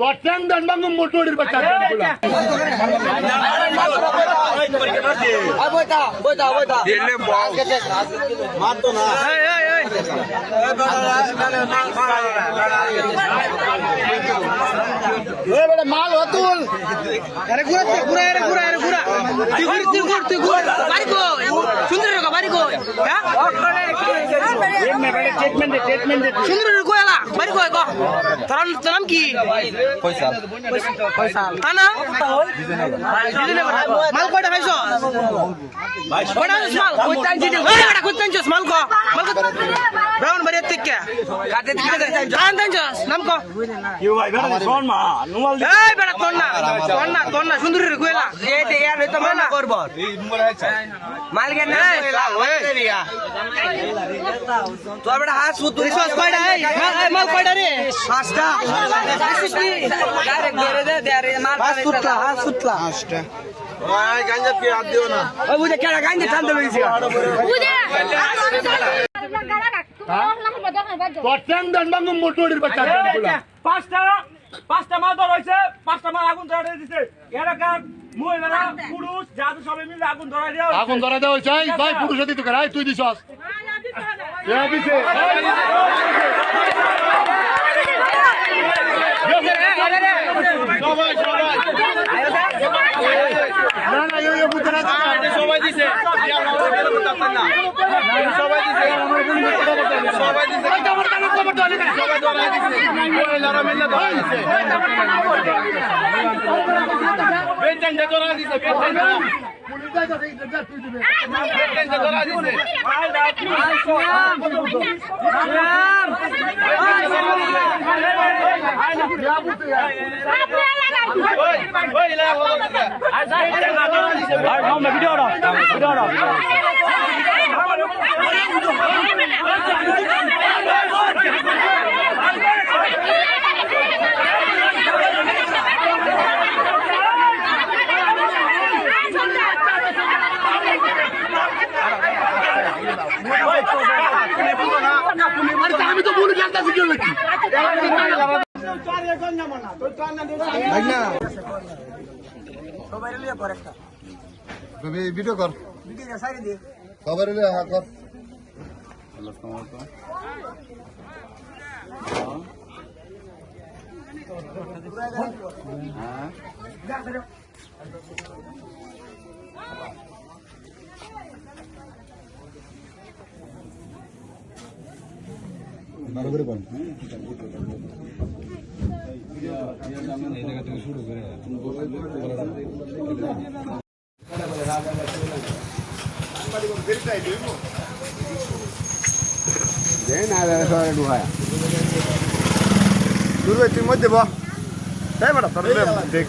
Kocang dan bangun motor di baca pula. Dile ball. Mato na. Beda mal hotul. Are gura. Tigur. Bari ko. Sundar ka bari ko. Ha? Statement de. Sundar ko ala. Bari ko ko. Taram ki? Faisal. Ana? Mal ko da haiso. Koda mal. Kutan jos mal ko. Brown bari tikka. Kate tikka. Jan jos nam ko. Yo bhai beda son ma. Numal di. এই বেটা তন্না সুন্দরী কইলা এই তে ইয়ার তো মানা করব এই number আছে। মালকে না কইলা ওইয়া তো বেটা হাত সুত রিসোর্স কয়টা এই মাল কয়টা রে পাঁচটা ডাইরেক্ট দে রে মাল হাত সুতলা পাঁচটা। ওই গাঞ্জা পি হাত দিও না। ওই বুঝে কেডা গাঞ্জা টান দেবে দিছি Kocang dan bangun motor di baca pula. পাঁচটা মাল ধরা হয়েছে, পাঁচটা মাল আগুন ধরা দিয়েছে। এলাকার মহিলারা পুরুষ যাদের সবাই মিলে আগুন ধরা দেওয়া হয়েছে। Agun dora dewa chai, bhai purush adi to karai tu di sos. Ya dice. Na yo putera সবাই দিছে। সবাই দিছে। সবাই দিছে। মহিলারা মিলে ধরা দিছে। বেঞ্জানটা ধরা দিছে। বেঞ্জানটা ধরা দিছে। আমি তো ভুল জানতাছি কি হলো কি তুমি ভিডিও কর। সবাই রে হ্যাঁ কর। ভালো করে বল। তুই মধ্যে বল। তাই বেটা তোর দেখ